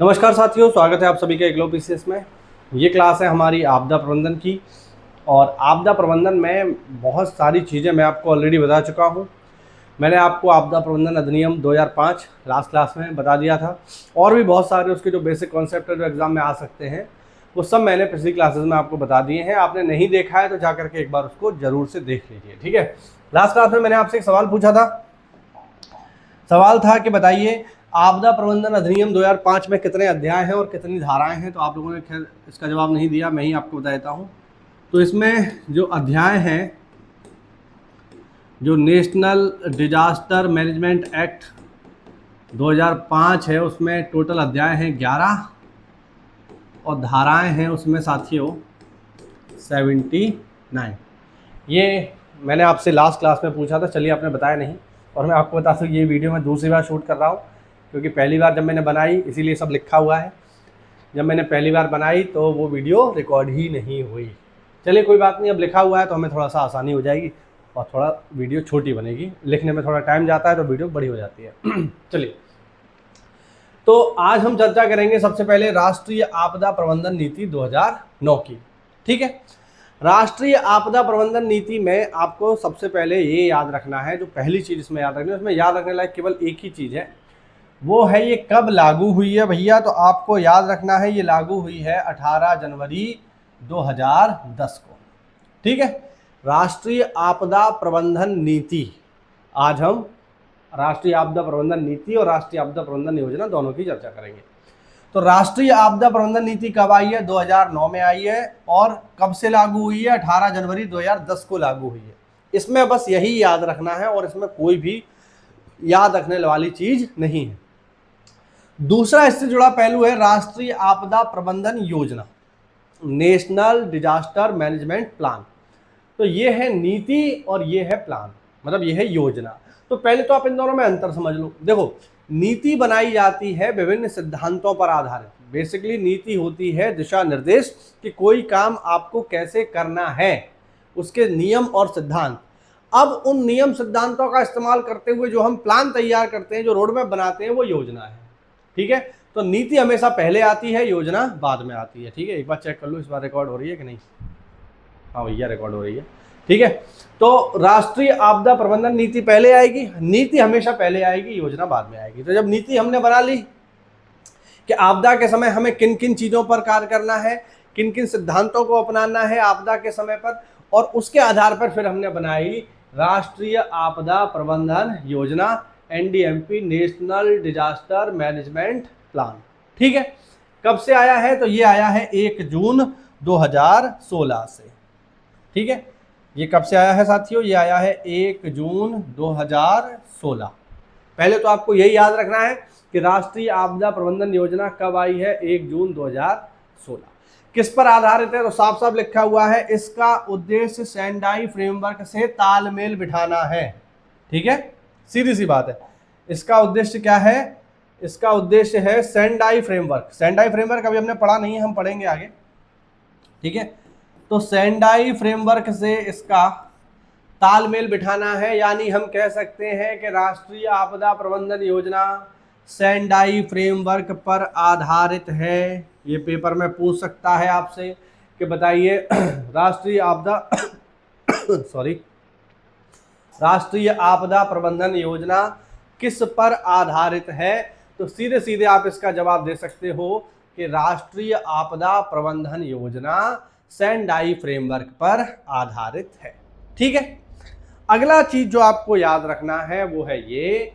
नमस्कार साथियों, स्वागत है आप सभी का ग्लो पीसीएस में। ये क्लास है हमारी आपदा प्रबंधन की। और आपदा प्रबंधन में बहुत सारी चीज़ें मैं आपको ऑलरेडी बता चुका हूँ। मैंने आपको आपदा प्रबंधन अधिनियम 2005 लास्ट क्लास में बता दिया था, और भी बहुत सारे उसके जो बेसिक कॉन्सेप्ट है जो एग्ज़ाम में आ सकते हैं वो सब मैंने पिछली क्लासेस में आपको बता दिए हैं। आपने नहीं देखा है तो जा करके एक बार उसको ज़रूर से देख लीजिए, ठीक है। लास्ट क्लास में मैंने आपसे एक सवाल पूछा था। सवाल था कि बताइए आपदा प्रबंधन अधिनियम 2005 में कितने अध्याय हैं और कितनी धाराएं हैं। तो आप लोगों ने खैर इसका जवाब नहीं दिया, मैं ही आपको बता देता हूं। तो इसमें जो अध्याय हैं, जो नेशनल डिजास्टर मैनेजमेंट एक्ट 2005 है, उसमें टोटल अध्याय हैं 11 और धाराएं हैं उसमें साथियों 79। ये मैंने आपसे लास्ट क्लास में पूछा था, चलिए आपने बताया नहीं। और मैं आपको बता दूँ ये वीडियो मैं दूसरी बार शूट कर रहा हूँ, क्योंकि पहली बार जब मैंने बनाई इसीलिए सब लिखा हुआ है। जब मैंने पहली बार बनाई तो वो वीडियो रिकॉर्ड ही नहीं हुई। चलिए कोई बात नहीं, अब लिखा हुआ है तो हमें थोड़ा सा आसानी हो जाएगी और थोड़ा वीडियो छोटी बनेगी। लिखने में थोड़ा टाइम जाता है तो वीडियो बड़ी हो जाती है। चलिए, तो आज हम चर्चा करेंगे सबसे पहले राष्ट्रीय आपदा प्रबंधन नीति 2009 की, ठीक है। राष्ट्रीय आपदा प्रबंधन नीति में आपको सबसे पहले ये याद रखना है, जो पहली चीज़ इसमें याद रखनी है, उसमें याद रखने लायक केवल एक ही चीज़ है, वो है ये कब लागू हुई है भैया। तो आपको याद रखना है ये लागू हुई है 18 जनवरी 2010 को, ठीक है। राष्ट्रीय आपदा प्रबंधन नीति, आज हम राष्ट्रीय आपदा प्रबंधन नीति और राष्ट्रीय आपदा प्रबंधन योजना दोनों की चर्चा करेंगे। तो राष्ट्रीय आपदा प्रबंधन नीति कब आई है? 2009 में आई है। और कब से लागू हुई है? 18 जनवरी 2010 को लागू हुई है। इसमें बस यही याद रखना है और इसमें कोई भी याद रखने वाली चीज नहीं है। दूसरा इससे जुड़ा पहलू है राष्ट्रीय आपदा प्रबंधन योजना, नेशनल डिजास्टर मैनेजमेंट प्लान। तो ये है नीति और ये है प्लान, मतलब ये है योजना। तो पहले तो आप इन दोनों में अंतर समझ लो। देखो, नीति बनाई जाती है विभिन्न सिद्धांतों पर आधारित। बेसिकली नीति होती है दिशा निर्देश कि कोई काम आपको कैसे करना है, उसके नियम और सिद्धांत। अब उन नियम सिद्धांतों का इस्तेमाल करते हुए जो हम प्लान तैयार करते हैं, जो रोड मैप बनाते हैं, वो योजना है, ठीक है। तो नीति हमेशा पहले आती है, योजना बाद में आती है, ठीक है। एक बार चेक कर लो इस बार रिकॉर्ड हो रही है कि नहीं। हाँ भैया रिकॉर्ड हो रही है, ठीक है। तो राष्ट्रीय आपदा प्रबंधन नीति पहले आएगी, नीति हमेशा पहले आएगी, योजना बाद में आएगी। तो जब नीति हमने बना ली कि आपदा के समय हमें किन किन चीज़ों पर कार्य करना है, किन किन सिद्धांतों को अपनाना है आपदा के समय पर, और उसके आधार पर फिर हमने बनाई राष्ट्रीय आपदा प्रबंधन योजना, NDMP, national disaster management plan, ठीक है। कब से आया है? तो ये आया है 1 जून 2016 से, ठीक है। ये कब से आया है साथियों? ये आया है 1 जून 2016। पहले तो आपको यही याद रखना है कि राष्ट्रीय आपदा प्रबंधन योजना कब आई है? 1 जून 2016। किस पर आधारित है? तो साफ साफ लिखा हुआ है, इसका उद्देश्य सेंडाई फ्रेमवर्क से तालमेल बिठाना है, ठीक है। सीधी सी बात है। इसका उद्देश्य क्या है? इसका उद्देश्य है सेंडाई फ्रेमवर्क। सेंडाई फ्रेमवर्क अभी हमने पढ़ा नहीं है, हम पढ़ेंगे आगे, ठीक है। तो सेंडाई फ्रेमवर्क से इसका तालमेल बिठाना है, यानी हम कह सकते हैं कि राष्ट्रीय आपदा प्रबंधन योजना सेंडाई फ्रेमवर्क पर आधारित है। ये पेपर में पूछ सकता है आपसे कि बताइए राष्ट्रीय आपदा सॉरी राष्ट्रीय आपदा प्रबंधन योजना किस पर आधारित है? तो सीधे सीधे आप इसका जवाब दे सकते हो कि राष्ट्रीय आपदा प्रबंधन योजना सेंडाई फ्रेमवर्क पर आधारित है, ठीक है। अगला चीज जो आपको याद रखना है वो है ये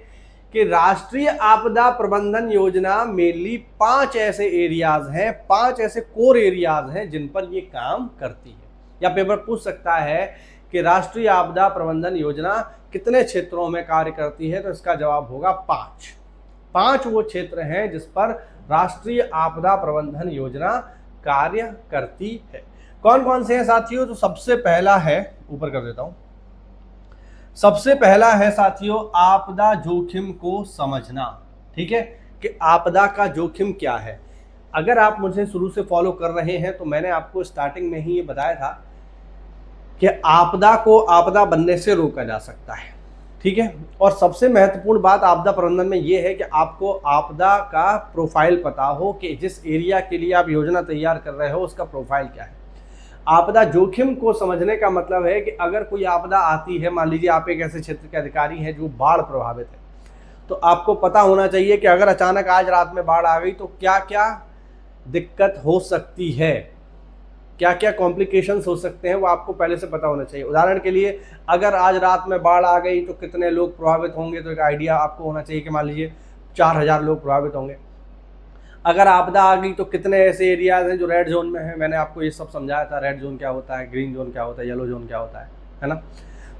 कि राष्ट्रीय आपदा प्रबंधन योजना मेनली 5 ऐसे एरियाज हैं, 5 ऐसे कोर एरियाज हैं जिन पर ये काम करती है। या पेपर पूछ सकता है कि राष्ट्रीय आपदा प्रबंधन योजना कितने क्षेत्रों में कार्य करती है? तो इसका जवाब होगा 5 वो क्षेत्र हैं जिस पर राष्ट्रीय आपदा प्रबंधन योजना कार्य करती है। कौन कौन से हैं साथियों? तो सबसे पहला है, ऊपर कर देता हूं, सबसे पहला है साथियों आपदा जोखिम को समझना, ठीक है, कि आपदा का जोखिम क्या है। अगर आप मुझे शुरू से फॉलो कर रहे हैं तो मैंने आपको स्टार्टिंग में ही ये बताया था कि आपदा को आपदा बनने से रोका जा सकता है। ठीक है। और सबसे महत्वपूर्ण बात आपदा प्रबंधन में ये है कि आपको आपदा का प्रोफाइल पता हो कि जिस एरिया के लिए आप योजना तैयार कर रहे हो उसका प्रोफाइल क्या है। आपदा जोखिम को समझने का मतलब है कि अगर कोई आपदा आती है, मान लीजिए आप एक ऐसे क्षेत्र के अधिकारी हैं जो बाढ़ प्रभावित है, तो आपको पता होना चाहिए कि अगर अचानक आज रात में बाढ़ आ गई तो क्या क्या दिक्कत हो सकती है, क्या क्या कॉम्प्लिकेशंस हो सकते हैं, वो आपको पहले से पता होना चाहिए। उदाहरण के लिए अगर आज रात में बाढ़ आ गई तो कितने लोग प्रभावित होंगे, तो एक आइडिया आपको होना चाहिए कि मान लीजिए 4000 लोग प्रभावित होंगे। अगर आपदा आ गई तो कितने ऐसे एरियाज हैं जो रेड जोन में हैं, मैंने आपको ये सब समझाया था, रेड जोन क्या होता है, ग्रीन जोन क्या होता है, येलो जोन क्या होता है ना।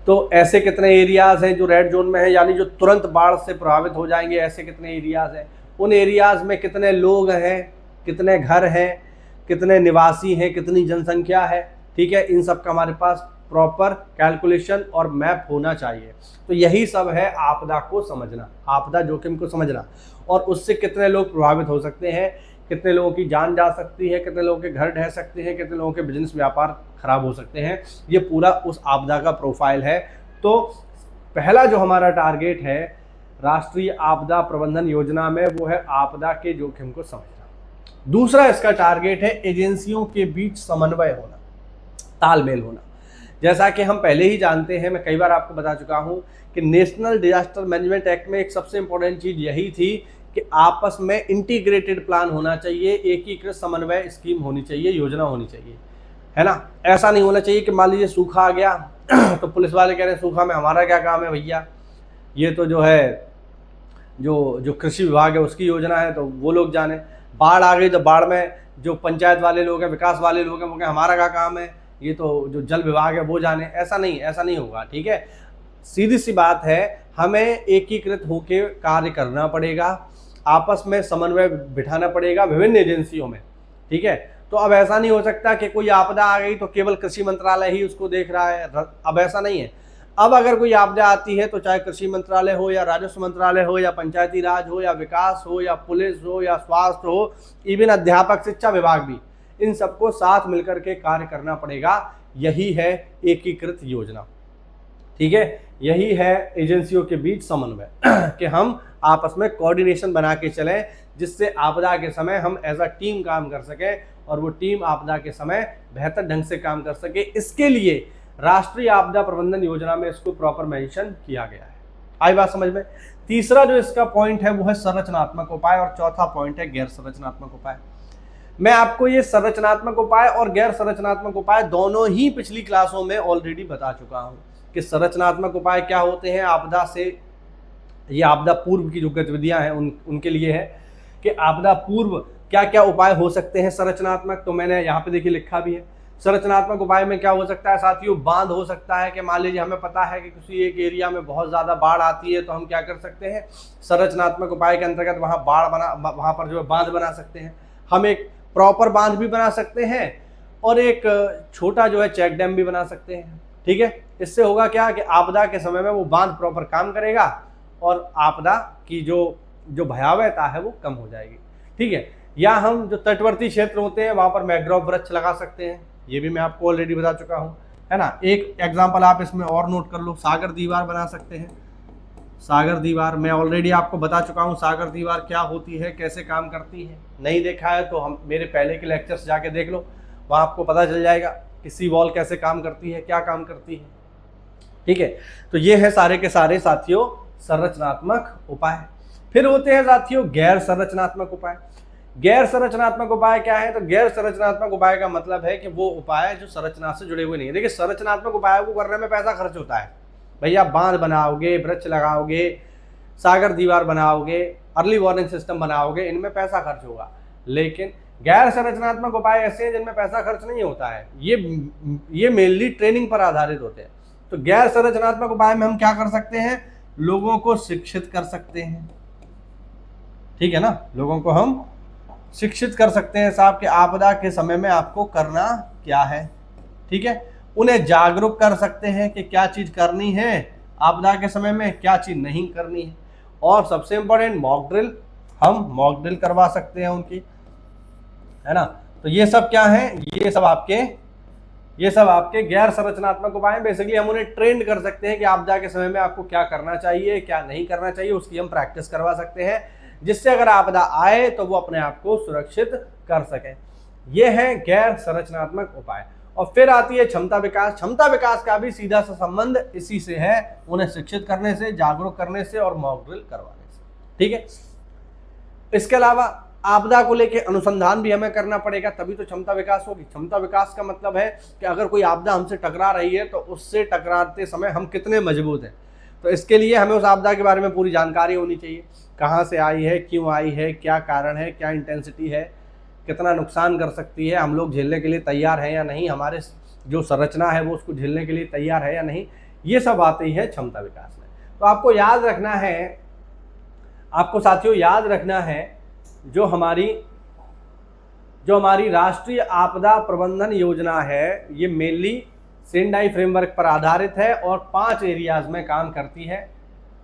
तो ऐसे कितने एरियाज हैं जो रेड जोन में हैं, यानी जो तुरंत बाढ़ से प्रभावित हो जाएंगे, ऐसे कितने एरियाज हैं, उन एरियाज में कितने लोग हैं, कितने घर हैं, कितने निवासी हैं, कितनी जनसंख्या है, ठीक है। इन सब का हमारे पास प्रॉपर कैलकुलेशन और मैप होना चाहिए। तो यही सब है आपदा को समझना, आपदा जोखिम को समझना, और उससे कितने लोग प्रभावित हो सकते हैं, कितने लोगों की जान जा सकती है, कितने लोगों के घर ढह सकते हैं, कितने लोगों के बिजनेस व्यापार खराब हो सकते हैं, ये पूरा उस आपदा का प्रोफाइल है। तो पहला जो हमारा टारगेट है राष्ट्रीय आपदा प्रबंधन योजना में वो है आपदा के जोखिम को समझना। दूसरा इसका टारगेट है एजेंसियों के बीच समन्वय होना, तालमेल होना। जैसा कि हम पहले ही जानते हैं, मैं कई बार आपको बता चुका हूं कि नेशनल डिजास्टर मैनेजमेंट एक्ट में एक सबसे इंपॉर्टेंट चीज यही थी कि आपस में इंटीग्रेटेड प्लान होना चाहिए, एकीकृत समन्वय स्कीम होनी चाहिए, योजना होनी चाहिए, है ना। ऐसा नहीं होना चाहिए कि मान लीजिए सूखा आ गया तो पुलिस वाले कह रहे हैं सूखा में हमारा क्या काम है भैया, ये तो जो है जो कृषि विभाग है उसकी योजना है, तो वो लोग जाने। बाढ़ आ गई तो बाढ़ में जो पंचायत वाले लोग हैं, विकास वाले लोग हैं, वो कहें हमारा क्या काम है, ये तो जो जल विभाग है वो जाने। ऐसा नहीं होगा, ठीक है। सीधी सी बात है, हमें एकीकृत होकर कार्य करना पड़ेगा, आपस में समन्वय बिठाना पड़ेगा विभिन्न एजेंसियों में, ठीक है। तो अब ऐसा नहीं हो सकता कि कोई आपदा आ गई तो केवल कृषि मंत्रालय ही उसको देख रहा है, अब ऐसा नहीं है। अब अगर कोई आपदा आती है तो चाहे कृषि मंत्रालय हो या राजस्व मंत्रालय हो या पंचायती राज हो या विकास हो या पुलिस हो या स्वास्थ्य हो, इवन अध्यापक शिक्षा विभाग भी, इन सबको साथ मिलकर के कार्य करना पड़ेगा। यही है एकीकृत योजना, ठीक है। यही है एजेंसियों के बीच समन्वय कि हम आपस में कोऑर्डिनेशन बना के चलें, जिससे आपदा के समय हम एज अ टीम काम कर सकें और वो टीम आपदा के समय बेहतर ढंग से काम कर सके। इसके लिए राष्ट्रीय आपदा प्रबंधन योजना में इसको प्रॉपर मेंशन किया गया है। आई बात समझ में। तीसरा जो इसका पॉइंट है वो है संरचनात्मक उपाय, और चौथा पॉइंट है गैर संरचनात्मक उपाय। मैं आपको ये संरचनात्मक उपाय और गैर संरचनात्मक उपाय दोनों ही पिछली क्लासों में ऑलरेडी बता चुका हूं कि संरचनात्मक उपाय क्या होते हैं। आपदा से, ये आपदा पूर्व की जो गतिविधियां हैं उनके लिए है कि आपदा पूर्व क्या क्या उपाय हो सकते हैं संरचनात्मक। तो मैंने यहाँ पे देखिए लिखा भी है। संरचनात्मक उपाय में क्या हो सकता है साथियों, बांध हो सकता है कि मान लीजिए हमें पता है कि किसी एक एरिया में बहुत ज़्यादा बाढ़ आती है, तो हम क्या कर सकते हैं, संरचनात्मक उपाय के अंतर्गत वहाँ पर जो है बांध बना सकते हैं। हम एक प्रॉपर बांध भी बना सकते हैं और एक छोटा जो है चेक डैम भी बना सकते हैं, ठीक है। इससे होगा क्या कि आपदा के समय में वो बांध प्रॉपर काम करेगा और आपदा की जो भयावहता है वो कम हो जाएगी, ठीक है। या हम जो तटवर्ती क्षेत्र होते हैं वहाँ पर मैंग्रोव वृक्ष लगा सकते हैं, ये भी मैं आपको ऑलरेडी बता चुका हूँ, है ना। एक एग्जाम्पल आप इसमें और नोट कर लो, सागर दीवार बना सकते हैं। सागर दीवार मैं ऑलरेडी आपको बता चुका हूँ सागर दीवार क्या होती है, कैसे काम करती है। नहीं देखा है तो हम मेरे पहले के लेक्चर्स जाके देख लो, वहाँ आपको पता चल जाएगा कि सी वॉल कैसे काम करती है, क्या काम करती है, ठीक है। तो ये है सारे के सारे साथियों संरचनात्मक उपाय। फिर होते हैं साथियों गैर संरचनात्मक उपाय। गैर संरचनात्मक उपाय क्या है, तो गैर संरचनात्मक उपाय का मतलब है कि वो उपाय जो संरचना से जुड़े हुए नहीं है। देखिए संरचनात्मक उपायों को करने में पैसा खर्च होता है, भैया बांध बनाओगे, वृक्ष लगाओगे, सागर दीवार बनाओगे, अर्ली वार्निंग सिस्टम बनाओगे, इनमें पैसा खर्च होगा। लेकिन गैर संरचनात्मक उपाय ऐसे हैं जिनमें पैसा खर्च नहीं होता है, ये मेनली ट्रेनिंग पर आधारित होते हैं। तो गैर संरचनात्मक उपाय में हम क्या कर सकते हैं, लोगों को शिक्षित कर सकते हैं, ठीक है ना। लोगों को हम शिक्षित कर सकते हैं साहब कि आपदा के समय में आपको करना क्या है, ठीक है। उन्हें जागरूक कर सकते हैं कि क्या चीज करनी है आपदा के समय में, क्या चीज नहीं करनी है। और सबसे इंपॉर्टेंट मॉक ड्रिल, हम मॉक ड्रिल करवा सकते हैं उनकी, है ना। तो ये सब क्या है, ये सब आपके ये सब आपके गैर संरचनात्मक उपाय हैं। बेसिकली हम उन्हें ट्रेंड कर सकते हैं कि आपदा के समय में आपको क्या करना चाहिए, क्या नहीं करना चाहिए, उसकी हम प्रैक्टिस करवा सकते हैं, जिससे अगर आपदा आए तो वो अपने आप को सुरक्षित कर सकें। ये है गैर संरचनात्मक उपाय। और फिर आती है क्षमता विकास। क्षमता विकास का भी सीधा सा संबंध इसी से है, उन्हें शिक्षित करने से, जागरूक करने से और मॉक ड्रिल करवाने से। ठीक है, इसके अलावा आपदा को लेकर अनुसंधान भी हमें करना पड़ेगा, तभी तो क्षमता विकास होगी। क्षमता विकास का मतलब है कि अगर कोई आपदा हमसे टकरा रही है तो उससे टकराते समय हम कितने मजबूत हैं। तो इसके लिए हमें उस आपदा के बारे में पूरी जानकारी होनी चाहिए, कहाँ से आई है, क्यों आई है, क्या कारण है, क्या इंटेंसिटी है, कितना नुकसान कर सकती है, हम लोग झेलने के लिए तैयार हैं या नहीं, हमारे जो संरचना है वो उसको झेलने के लिए तैयार है या नहीं, ये सब आती है क्षमता विकास में। तो आपको याद रखना है, आपको साथियों याद रखना है, जो हमारी राष्ट्रीय आपदा प्रबंधन योजना है, ये मेनली सेंडाई फ्रेमवर्क पर आधारित है और 5 एरियाज में काम करती है।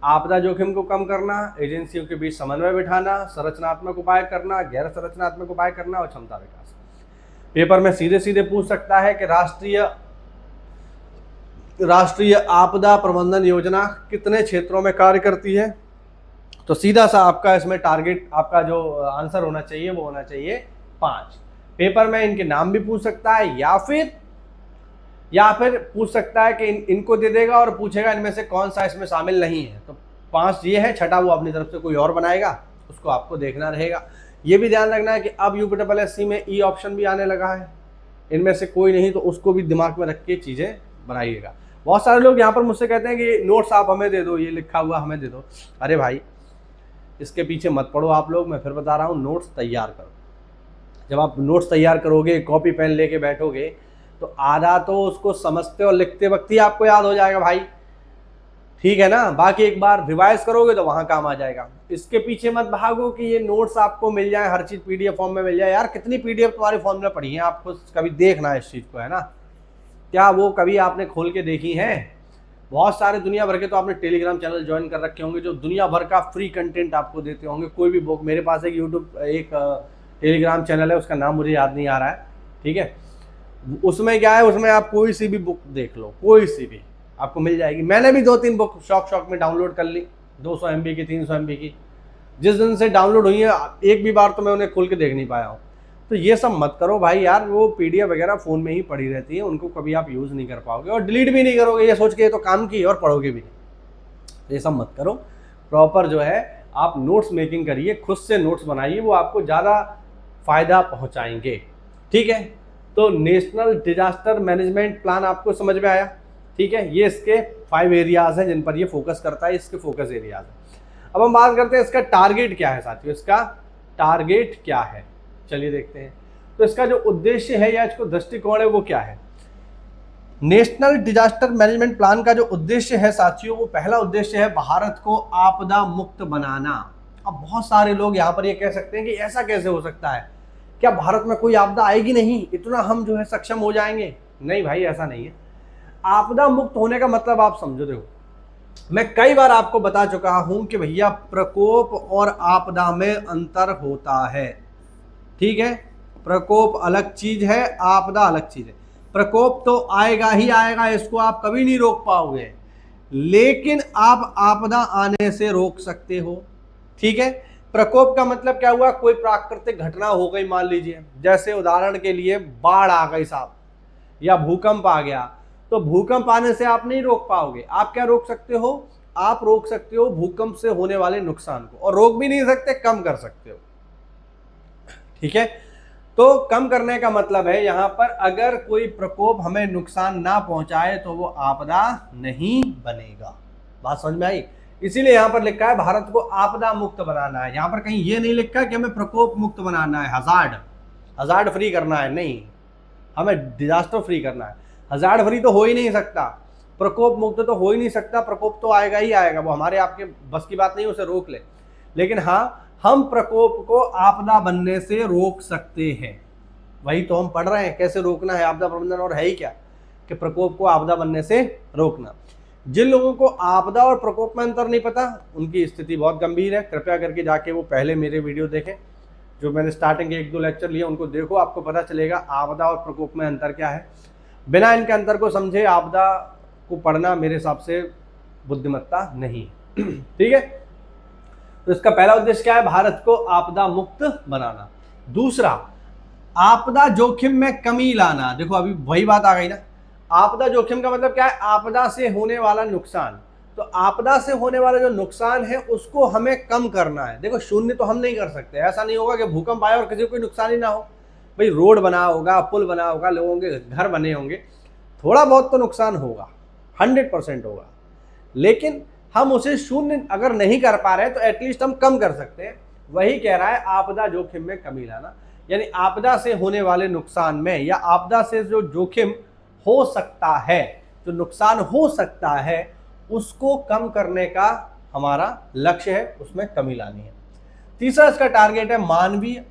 आपदा जोखिम को कम करना, एजेंसियों के बीच समन्वय बिठाना, संरचनात्मक उपाय करना, गैर संरचनात्मक उपाय करना और क्षमता विकास। पेपर में सीधे सीधे पूछ सकता है कि राष्ट्रीय आपदा प्रबंधन योजना कितने क्षेत्रों में कार्य करती है। तो सीधा सा आपका इसमें टारगेट, आपका जो आंसर होना चाहिए वो होना चाहिए 5। पेपर में इनके नाम भी पूछ सकता है, या फिर पूछ सकता है कि इनको दे देगा और पूछेगा इनमें से कौन सा इसमें शामिल नहीं है। तो 5 ये है, छठा वो अपनी तरफ से कोई और बनाएगा, उसको आपको देखना रहेगा। ये भी ध्यान रखना है कि अब यूपीएससी में ई ऑप्शन भी आने लगा है, इनमें से कोई नहीं तो उसको भी दिमाग में रख के चीज़ें बनाइएगा। बहुत सारे लोग यहाँ पर मुझसे कहते हैं कि नोट्स आप हमें दे दो, ये लिखा हुआ हमें दे दो। अरे भाई, इसके पीछे मत पड़ो आप लोग, मैं फिर बता रहा हूँ, नोट्स तैयार करो। जब आप नोट्स तैयार करोगे, कॉपी पेन लेके बैठोगे, तो आधा तो उसको समझते और लिखते वक्त ही आपको याद हो जाएगा भाई, ठीक है ना। बाकी एक बार रिवाइज करोगे तो वहाँ काम आ जाएगा। इसके पीछे मत भागो कि ये नोट्स आपको मिल जाए, हर चीज़ पीडीएफ फॉर्म में मिल जाए। यार कितनी पीडीएफ तुम्हारे फोन में पड़ी है, आपको कभी देखना है इस चीज़ को, है ना। क्या वो कभी आपने खोल के देखी हैं? बहुत सारे दुनिया भर के तो आपने टेलीग्राम चैनल ज्वाइन कर रखे होंगे जो दुनिया भर का फ्री कंटेंट आपको देते होंगे। कोई भी बुक, मेरे पास एक टेलीग्राम चैनल है, उसका नाम मुझे याद नहीं आ रहा है, ठीक है। उसमें क्या है, उसमें आप कोई सी भी बुक देख लो, कोई सी भी आपको मिल जाएगी। मैंने भी 2-3 बुक शौक में डाउनलोड कर ली, 200 MB की, 300 MB की। जिस दिन से डाउनलोड हुई है एक भी बार तो मैं उन्हें खोल के देख नहीं पाया हूँ। तो ये सब मत करो भाई यार, वो PDF वगैरह फ़ोन में ही पड़ी रहती है, उनको कभी आप यूज़ नहीं कर पाओगे और डिलीट भी नहीं करोगे ये सोच के तो काम की, और पढ़ोगे भी नहीं। ये सब मत करो। प्रॉपर जो है आप नोट्स मेकिंग करिए, खुद से नोट्स बनाइए, वो आपको ज़्यादा फ़ायदा पहुँचाएंगे, ठीक है। तो नेशनल डिजास्टर मैनेजमेंट प्लान आपको समझ में आया, ठीक है। ये इसके 5 एरियाज़ हैं जिन पर ये फोकस करता है, इसके फोकस एरियाज़ हैं। अब हम बात करते हैं इसका टारगेट क्या है साथियों, इसका टारगेट क्या है, चलिए देखते हैं। तो इसका जो उद्देश्य है या इसको दृष्टिकोण है वो क्या है। नेशनल डिजास्टर मैनेजमेंट प्लान का जो उद्देश्य है साथियों, वो पहला उद्देश्य है भारत को आपदा मुक्त बनाना। अब बहुत सारे लोग यहाँ पर ये कह सकते हैं कि ऐसा कैसे हो सकता है, क्या भारत में कोई आपदा आएगी नहीं, इतना हम जो है सक्षम हो जाएंगे? नहीं भाई, ऐसा नहीं है। आपदा मुक्त होने का मतलब आप समझो, देखो मैं कई बार आपको बता चुका हूं कि भैया प्रकोप और आपदा में अंतर होता है, ठीक है। प्रकोप अलग चीज है, आपदा अलग चीज है। प्रकोप तो आएगा ही आएगा, इसको आप कभी नहीं रोक पाओगे, लेकिन आप आपदा आने से रोक सकते हो, ठीक है। प्रकोप का मतलब क्या हुआ, कोई प्राकृतिक घटना हो गई, मान लीजिए जैसे उदाहरण के लिए बाढ़ आ गई साहब, या भूकंप आ गया, तो भूकंप आने से आप नहीं रोक पाओगे। आप क्या रोक सकते हो, आप रोक सकते हो भूकंप से होने वाले नुकसान को, और रोक भी नहीं सकते, कम कर सकते हो, ठीक है। तो कम करने का मतलब है यहां पर अगर कोई प्रकोप हमें नुकसान ना पहुंचाए तो वो आपदा नहीं बनेगा। बात समझ में आई? इसीलिए यहां पर लिखा है भारत को आपदा मुक्त बनाना है। यहां पर कहीं ये नहीं लिखा कि हमें प्रकोप मुक्त बनाना है, हजार्ड फ्री करना है, नहीं, हमें डिजास्टर फ्री करना है। हजार्ड फ्री तो हो ही नहीं सकता, प्रकोप मुक्त तो हो ही नहीं सकता, प्रकोप तो आएगा ही आएगा, वो हमारे आपके बस की बात नहीं, उसे रोक ले। लेकिन हाँ, हम प्रकोप को आपदा बनने से रोक सकते हैं। वही तो हम पढ़ रहे हैं, कैसे रोकना है आपदा प्रबंधन, और है ही क्या कि प्रकोप को आपदा बनने से रोकना। जिन लोगों को आपदा और प्रकोप में अंतर नहीं पता, उनकी स्थिति बहुत गंभीर है। कृपया करके जाके वो पहले मेरे वीडियो देखें, जो मैंने स्टार्टिंग के 1-2 लेक्चर लिए, उनको देखो, आपको पता चलेगा आपदा और प्रकोप में अंतर क्या है। बिना इनके अंतर को समझे आपदा को पढ़ना मेरे हिसाब से बुद्धिमत्ता नहीं। ठीक है, तो इसका पहला उद्देश्य क्या है? भारत को आपदा मुक्त बनाना। दूसरा, आपदा जोखिम में कमी लाना। देखो अभी वही बात आ गई ना, आपदा जोखिम का मतलब क्या है? आपदा से होने वाला नुकसान। तो आपदा से होने वाला जो नुकसान है उसको हमें कम करना है। देखो शून्य तो हम नहीं कर सकते, ऐसा नहीं होगा कि भूकंप आए और किसी को कोई नुकसान ही ना हो। भाई रोड बना होगा, पुल बना होगा, लोगों के घर बने होंगे, थोड़ा बहुत तो नुकसान होगा, 100% होगा, लेकिन हम उसे शून्य अगर नहीं कर पा रहे तो एटलीस्ट हम कम कर सकते हैं। वही कह रहा है आपदा जोखिम में कमी लाना, यानी आपदा से होने वाले नुकसान में या आपदा से जो जोखिम हो सकता है, जो नुकसान हो सकता है, उसको कम करने का हमारा लक्ष्य है, उसमें कमी लानी है। तीसरा इसका टारगेट है मानवीय,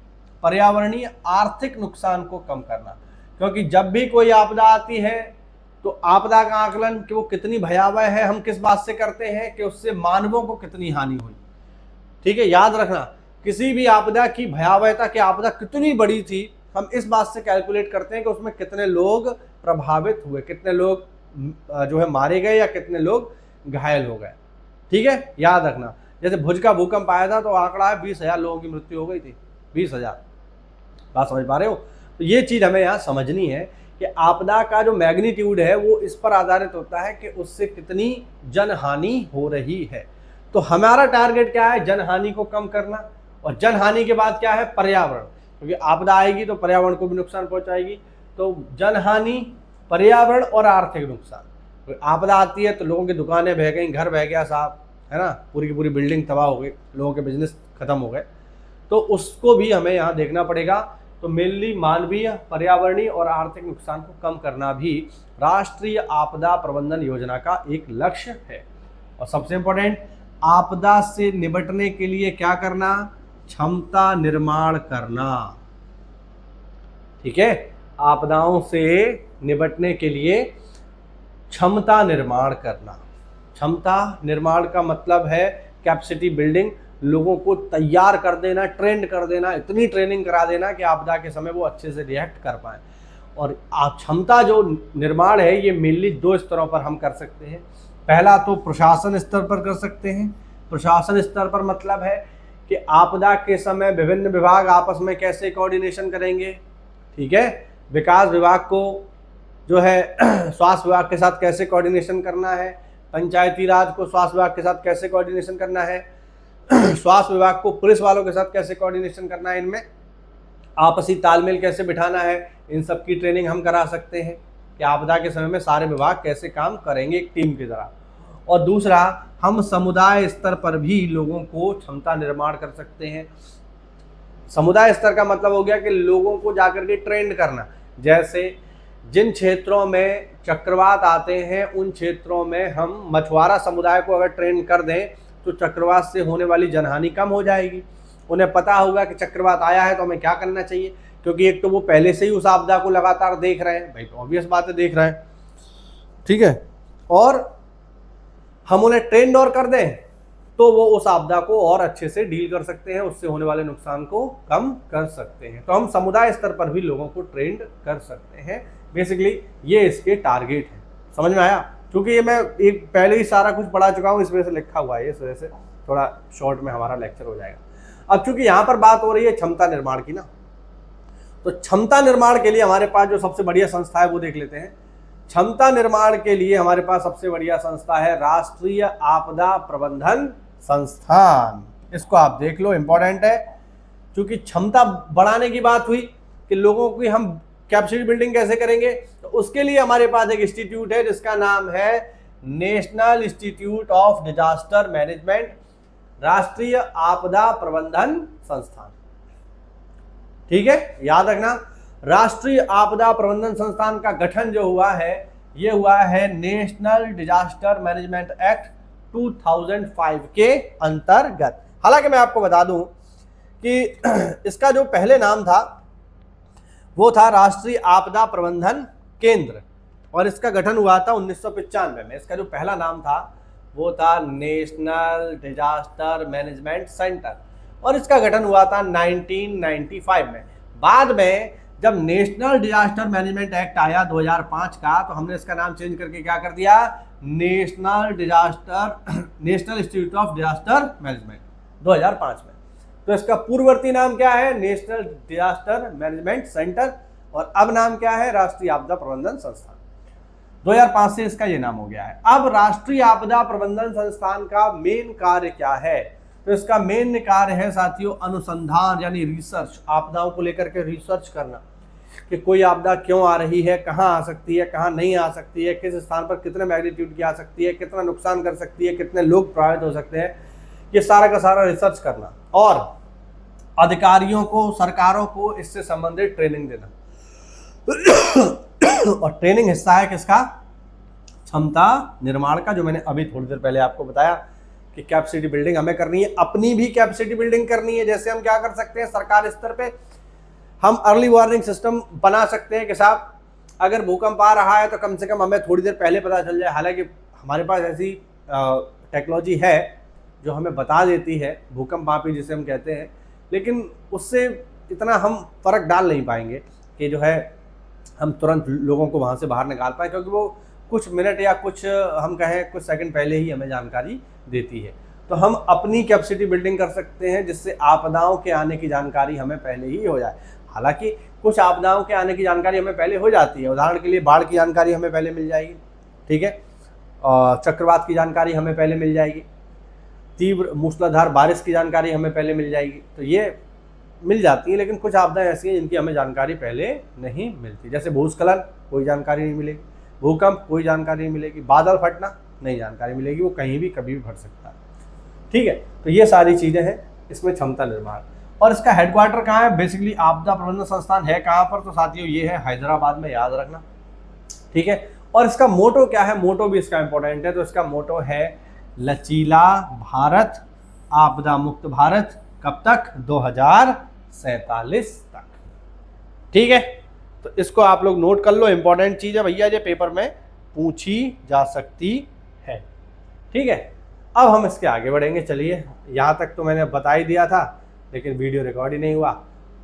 पर्यावरणीय, आर्थिक नुकसान को कम करना। क्योंकि जब भी कोई आपदा आती है तो आपदा का आकलन कि वो कितनी भयावह है हम किस बात से करते हैं कि उससे मानवों को कितनी हानि हुई। ठीक है, याद रखना, किसी भी आपदा की भयावहता कि आपदा कितनी बड़ी थी हम इस बात से कैलकुलेट करते हैं कि उसमें कितने लोग प्रभावित हुए, कितने लोग जो है मारे गए या कितने लोग घायल हो गए। ठीक है, याद रखना, जैसे भुज का भूकंप आया था तो आंकड़ा है 20,000 लोगों की मृत्यु हो गई थी। 20,000, बात समझ पा रहे हो? तो ये चीज हमें यहाँ समझनी है कि आपदा का जो मैग्नीट्यूड है वो इस पर आधारित होता है कि उससे कितनी जनहानि हो रही है। तो हमारा टारगेट क्या है? जनहानि को कम करना। और जनहानि के बाद क्या है? पर्यावरण, क्योंकि आपदा आएगी तो पर्यावरण को भी नुकसान पहुंचाएगी। तो जनहानि, पर्यावरण और आर्थिक नुकसान। आपदा आती है तो लोगों की दुकानें बह गई, घर बह गया साहब, है ना, पूरी की पूरी बिल्डिंग तबाह हो गई, लोगों के बिजनेस खत्म हो गए, तो उसको भी हमें यहाँ देखना पड़ेगा। तो मेनली मानवीय, पर्यावरणीय और आर्थिक नुकसान को कम करना भी राष्ट्रीय आपदा प्रबंधन योजना का एक लक्ष्य है। और सबसे इंपॉर्टेंट, आपदा से निपटने के लिए क्या करना? क्षमता निर्माण करना। ठीक है, आपदाओं से निपटने के लिए क्षमता निर्माण करना। क्षमता निर्माण का मतलब है कैपेसिटी बिल्डिंग, लोगों को तैयार कर देना, ट्रेंड कर देना, इतनी ट्रेनिंग करा देना कि आपदा के समय वो अच्छे से रिएक्ट कर पाए। और क्षमता जो निर्माण है ये मेनली 2 स्तरों पर हम कर सकते हैं। पहला तो प्रशासन स्तर पर कर सकते हैं। प्रशासन स्तर पर मतलब है कि आपदा के समय विभिन्न विभाग आपस में कैसे कोऑर्डिनेशन करेंगे। ठीक है, विकास विभाग को जो है स्वास्थ्य विभाग के साथ कैसे कोऑर्डिनेशन करना है, पंचायती राज को स्वास्थ्य विभाग के साथ कैसे कोऑर्डिनेशन करना है, स्वास्थ्य विभाग को पुलिस वालों के साथ कैसे कोऑर्डिनेशन करना है, इनमें आपसी तालमेल कैसे बिठाना है, इन सब की ट्रेनिंग हम करा सकते हैं कि आपदा के समय में सारे विभाग कैसे काम करेंगे एक टीम की तरह। और दूसरा, हम समुदाय स्तर पर भी लोगों को क्षमता निर्माण कर सकते हैं। समुदाय स्तर का मतलब हो गया कि लोगों को जाकर के ट्रेंड करना। जैसे जिन क्षेत्रों में चक्रवात आते हैं उन क्षेत्रों में हम मछुआरा समुदाय को अगर ट्रेंड कर दें तो चक्रवात से होने वाली जनहानि कम हो जाएगी। उन्हें पता होगा कि चक्रवात आया है तो हमें क्या करना चाहिए, क्योंकि एक तो वो पहले से ही उस आपदा को लगातार देख रहे हैं, भाई तो ऑब्वियस बात है देख रहे हैं। ठीक है, और हम उन्हें ट्रेंड और कर दें तो वो उस आपदा को और अच्छे से डील कर सकते हैं, उससे होने वाले नुकसान को कम कर सकते हैं। तो हम समुदाय स्तर पर भी लोगों को ट्रेंड कर सकते हैं। बेसिकली ये इसके टारगेट है। समझ में आया? क्योंकि ये मैं एक पहले ही सारा कुछ पढ़ा चुका हूँ, इस वजह से लिखा हुआ है, इस वजह से थोड़ा शॉर्ट में हमारा लेक्चर हो जाएगा। अब चूंकि यहाँ पर बात हो रही है क्षमता निर्माण की ना, तो क्षमता निर्माण के लिए हमारे पास जो सबसे बढ़िया संस्था है वो देख लेते हैं। क्षमता निर्माण के लिए हमारे पास सबसे बढ़िया संस्था है राष्ट्रीय आपदा प्रबंधन संस्थान। इसको आप देख लो, इंपॉर्टेंट है। क्योंकि क्षमता बढ़ाने की बात हुई कि लोगों की हम कैपेसिटी बिल्डिंग कैसे करेंगे, तो उसके लिए हमारे पास एक इंस्टीट्यूट है जिसका नाम है national institute of disaster management, राष्ट्रीय आपदा प्रबंधन संस्थान। ठीक है, याद रखना, राष्ट्रीय आपदा प्रबंधन संस्थान का गठन जो हुआ है ये हुआ है नेशनल डिजास्टर मैनेजमेंट एक्ट 2005 के अंतर्गत। हालांकि मैं आपको बता दूं कि इसका जो पहले नाम था वो था राष्ट्रीय आपदा प्रबंधन केंद्र, और इसका गठन हुआ था 1995 में। इसका जो पहला नाम था वो था नेशनल डिजास्टर मैनेजमेंट सेंटर, और इसका गठन हुआ था 1995 में। बाद में जब नेशनल डिजास्टर मैनेजमेंट एक्ट आया 2005 का, तो हमने इसका नाम चेंज करके क्या कर दिया, national institute of disaster management 2005 में। तो इसका पूर्ववर्ती नाम क्या है, नेशनल डिजास्टर मैनेजमेंट सेंटर, और अब नाम क्या है, राष्ट्रीय आपदा प्रबंधन संस्थान। 2005 से इसका ये नाम हो गया है। अब राष्ट्रीय आपदा प्रबंधन संस्थान का मेन कार्य क्या है, तो इसका मेन कार्य है साथियों अनुसंधान यानी रिसर्च, आपदाओं को लेकर के रिसर्च करना कि कोई आपदा क्यों आ रही है, कहाँ आ सकती है, कहाँ नहीं आ सकती है, किस स्थान पर कितने मैग्नीट्यूड की आ सकती है, कितना नुकसान कर सकती है, कितने लोग प्रभावित हो सकते हैं, ये सारा का सारा रिसर्च करना, और अधिकारियों को, सरकारों को इससे संबंधित ट्रेनिंग देना। और ट्रेनिंग हिस्सा है किसका, क्षमता निर्माण का, जो मैंने अभी थोड़ी देर पहले आपको बताया कि कैपेसिटी बिल्डिंग हमें करनी है, अपनी भी कैपेसिटी बिल्डिंग करनी है। जैसे हम क्या कर सकते हैं, सरकार स्तर पे हम अर्ली वार्निंग सिस्टम बना सकते हैं कि साहब अगर भूकंप आ रहा है तो कम से कम हमें थोड़ी देर पहले पता चल जाए। हालांकि हमारे पास ऐसी टेक्नोलॉजी है जो हमें बता देती है, भूकंप मापी जिसे हम कहते हैं, लेकिन उससे इतना हम फर्क डाल नहीं पाएंगे कि जो है हम तुरंत लोगों को वहाँ से बाहर निकाल पाएँ, क्योंकि वो कुछ मिनट या कुछ हम कहें कुछ सेकंड पहले ही हमें जानकारी देती है। तो हम अपनी कैपेसिटी बिल्डिंग कर सकते हैं जिससे आपदाओं के आने की जानकारी हमें पहले ही हो जाए। हालांकि कुछ आपदाओं के आने की जानकारी हमें पहले हो जाती है, उदाहरण के लिए बाढ़ की जानकारी हमें पहले मिल जाएगी, ठीक है, और चक्रवात की जानकारी हमें पहले मिल जाएगी, तीव्र मूसलाधार बारिश की जानकारी हमें पहले मिल जाएगी, तो ये मिल जाती है। लेकिन कुछ आपदाएं ऐसी हैं जिनकी हमें जानकारी पहले नहीं मिलती, जैसे भूस्खलन कोई जानकारी नहीं मिलेगी, भूकंप कोई जानकारी नहीं मिलेगी, बादल फटना नहीं जानकारी मिलेगी, वो कहीं भी कभी भी फट सकता है, ठीक है। तो ये सारी चीज़ें हैं इसमें क्षमता निर्माण। और इसका हेडक्वार्टर कहाँ है, बेसिकली आपदा प्रबंधन संस्थान है कहाँ पर, तो साथियों ये है हैदराबाद में, याद रखना, ठीक है। और इसका मोटो क्या है, मोटो भी इसका इंपॉर्टेंट है, तो इसका मोटो है लचीला भारत, आपदा मुक्त भारत, कब तक, 2047 तक, ठीक है। तो इसको आप लोग नोट कर लो, इंपॉर्टेंट चीज़ है भैया, ये पेपर में पूछी जा सकती है, ठीक है। अब हम इसके आगे बढ़ेंगे, चलिए यहाँ तक तो मैंने बता ही दिया था लेकिन वीडियो रिकॉर्ड ही नहीं हुआ।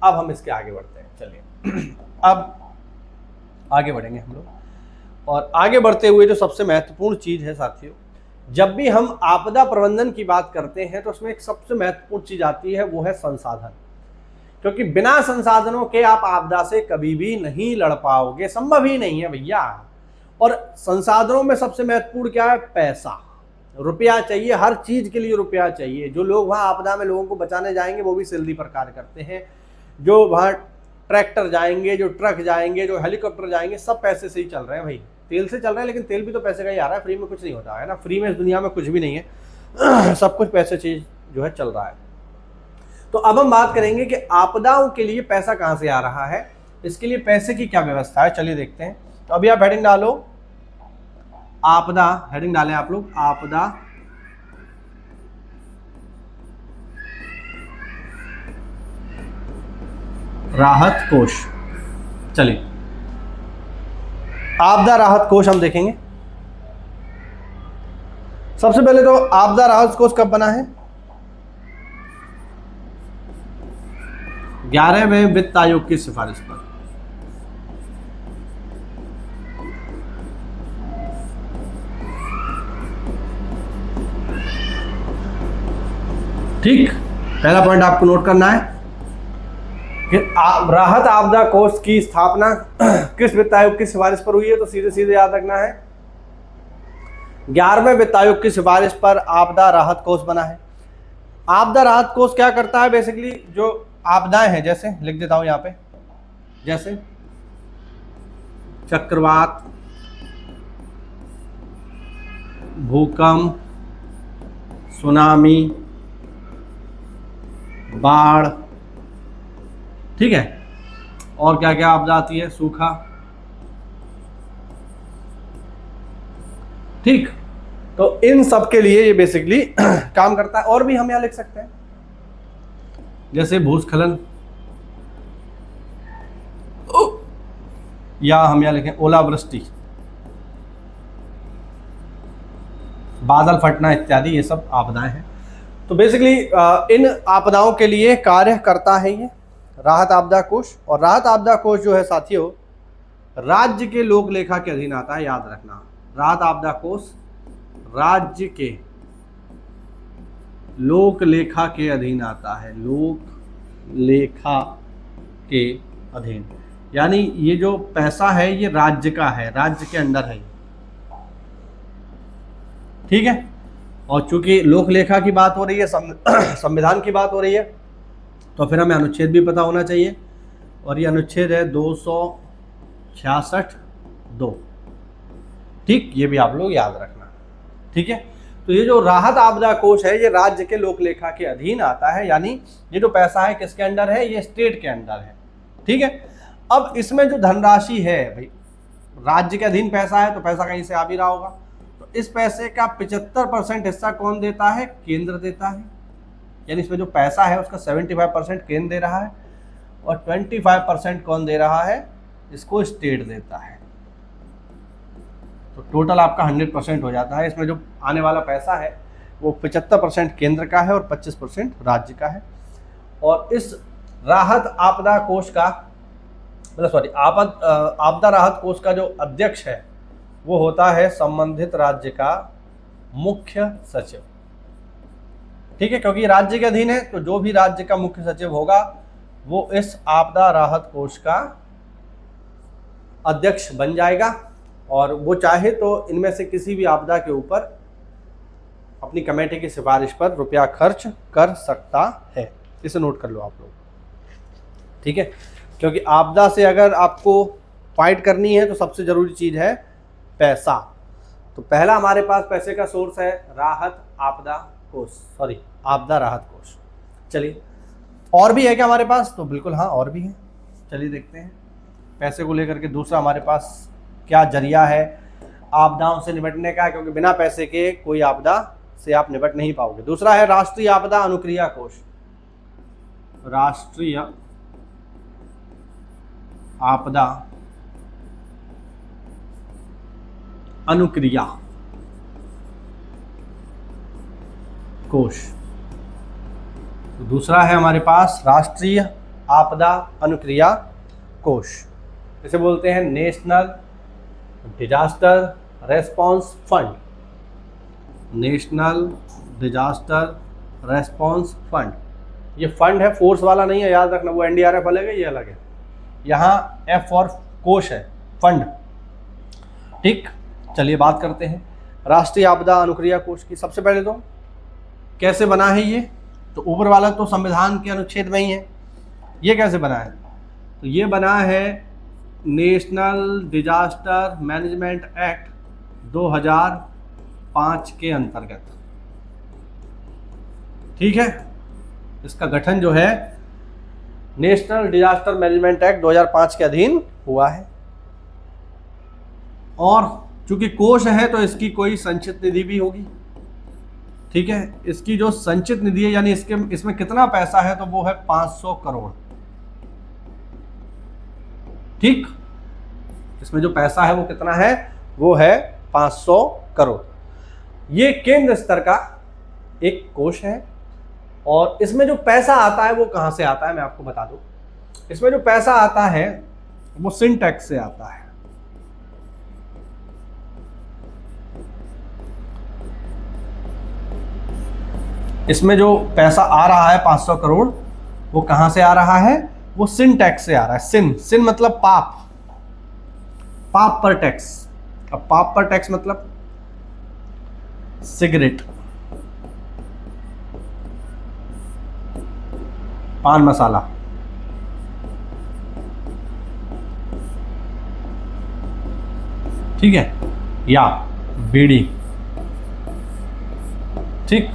अब हम इसके आगे बढ़ते हैं, चलिए अब आगे बढ़ेंगे हम लोग। और आगे बढ़ते हुए जो सबसे महत्वपूर्ण चीज़ है साथियों, जब भी हम आपदा प्रबंधन की बात करते हैं तो उसमें एक सबसे महत्वपूर्ण चीज़ आती है, वो है संसाधन, क्योंकि बिना संसाधनों के आप आपदा से कभी भी नहीं लड़ पाओगे, संभव ही नहीं है भैया। और संसाधनों में सबसे महत्वपूर्ण क्या है, पैसा, रुपया चाहिए, हर चीज़ के लिए रुपया चाहिए। जो लोग वहाँ आपदा में लोगों को बचाने जाएंगे वो भी सैलरी पर कार्य करते हैं, जो वहाँ ट्रैक्टर जाएंगे, जो ट्रक जाएंगे, जो हेलीकॉप्टर जाएंगे, सब पैसे से ही चल रहे हैं भाई, तेल से चल रहे हैं, लेकिन तेल भी तो पैसे का ही आ रहा है, फ्री में कुछ नहीं होता है ना, फ्री में इस दुनिया में कुछ भी नहीं है, सब कुछ पैसे चीज जो है चल रहा है। तो अब हम बात करेंगे कि आपदाओं के लिए पैसा कहाँ से आ रहा है, इसके लिए पैसे की क्या व्यवस्था है, चलिए देखते हैं। तो अभी आप हेडिंग डालो, आपदा, हेडिंग डालें आप लोग, आपदा राहत कोष। चलिए आपदा राहत कोष हम देखेंगे। सबसे पहले तो आपदा राहत कोष कब बना है, 11वें वित्त आयोग की सिफारिश पर। ठीक, पहला पॉइंट आपको नोट करना है कि राहत आपदा कोष की स्थापना किस वित्त आयोग की सिफारिश पर हुई है, तो सीधे सीधे याद रखना है 11वें वित्त आयोग की सिफारिश पर आपदा राहत कोष बना है। आपदा राहत कोष क्या करता है, बेसिकली जो आपदाएं हैं, जैसे लिख देता हूं यहां पे, जैसे चक्रवात, भूकंप, सुनामी, बाढ़, ठीक है, और क्या क्या आपदा आती है, सूखा, ठीक। तो इन सब के लिए ये बेसिकली काम करता है। और भी हम यहां लिख सकते हैं, जैसे भूस्खलन, या हम यहां लिखें ओलावृष्टि, बादल फटना इत्यादि, ये सब आपदाएं हैं। तो बेसिकली इन आपदाओं के लिए कार्य करता है ये राहत आपदा कोष। और राहत आपदा कोष जो है साथियों राज्य के लोक लेखा के अधीन आता है, याद रखना। राहत आपदा कोष राज्य के लोक लेखा के अधीन आता है, लोक लेखा के अधीन, यानी ये जो पैसा है ये राज्य का है, राज्य के अंडर है, ठीक है। और चूंकि लोक लेखा की बात हो रही है, संविधान की बात हो रही है, तो फिर हमें अनुच्छेद भी पता होना चाहिए। और ये अनुच्छेद है 266(2), ठीक, ये भी आप लोग याद रखना, ठीक है। तो ये जो राहत आपदा कोष है ये राज्य के लोक लेखा के अधीन आता है, यानी ये जो पैसा है किसके अंडर है, ये स्टेट के अंडर है, ठीक है। अब इसमें जो धनराशि है भाई, राज्य के अधीन पैसा है तो पैसा कहीं से आ भी रहा होगा, तो इस पैसे का 75% हिस्सा कौन देता है, केंद्र देता है। यानी इसमें जो पैसा है उसका 75% केंद्र दे रहा है और 25% कौन दे रहा है, इसको स्टेट देता है। तो टोटल आपका 100% हो जाता है। इसमें जो आने वाला पैसा है वो 75% केंद्र का है और 25% राज्य का है। और इस राहत आपदा कोष का आपदा राहत कोष का जो अध्यक्ष है वो होता है संबंधित राज्य का मुख्य सचिव, ठीक है। क्योंकि राज्य के अधीन है तो जो भी राज्य का मुख्य सचिव होगा वो इस आपदा राहत कोष का अध्यक्ष बन जाएगा और वो चाहे तो इनमें से किसी भी आपदा के ऊपर अपनी कमेटी की सिफारिश पर रुपया खर्च कर सकता है। इसे नोट कर लो आप लोग, ठीक है। क्योंकि आपदा से अगर आपको फाइट करनी है तो सबसे जरूरी चीज है पैसा। तो पहला हमारे पास पैसे का सोर्स है राहत आपदा कोष, आपदा राहत कोष। चलिए और भी है क्या हमारे पास, तो बिल्कुल हाँ और भी है। चलिए देखते हैं पैसे को लेकर के दूसरा हमारे पास क्या जरिया है आपदाओं से निपटने का, क्योंकि बिना पैसे के कोई आपदा से आप निपट नहीं पाओगे। दूसरा है राष्ट्रीय आपदा अनुक्रिया कोष। राष्ट्रीय आपदा अनुक्रिया कोष। तो दूसरा है हमारे पास राष्ट्रीय आपदा अनुक्रिया कोष। इसे बोलते हैं national disaster response fund. National disaster response fund, ये फंड है, फोर्स वाला नहीं है, याद रखना। वो एनडीआरएफ अलग है, ये अलग है। यहाँ एफ और कोष है, फंड, ठीक। चलिए बात करते हैं राष्ट्रीय आपदा अनुक्रिया कोष की। सबसे पहले तो कैसे बना है ये, तो ऊपर वाला तो संविधान के अनुच्छेद में ही है। ये कैसे बना है, तो ये बना है नेशनल डिजास्टर मैनेजमेंट एक्ट 2005 के अंतर्गत, ठीक है। इसका गठन जो है नेशनल डिजास्टर मैनेजमेंट एक्ट 2005 के अधीन हुआ है। और चूंकि कोष है तो इसकी कोई संचित निधि भी होगी, ठीक है। इसकी जो संचित निधि है यानी इसमें कितना पैसा है, तो वो है 500 करोड़, ठीक। इसमें जो पैसा है वो कितना है, वो है 500 करोड़। ये केंद्र स्तर का एक कोष है। और इसमें जो पैसा आता है वो कहां से आता है, मैं आपको बता दूं। इसमें जो पैसा आता है वो सिन टैक्स से आता है। इसमें जो पैसा आ रहा है 500 करोड़, वो कहां से आ रहा है, वो सिन टैक्स से आ रहा है। सिन मतलब पाप, पाप पर टैक्स। अब पाप पर टैक्स मतलब सिगरेट, पान मसाला, ठीक है, या बीड़ी, ठीक,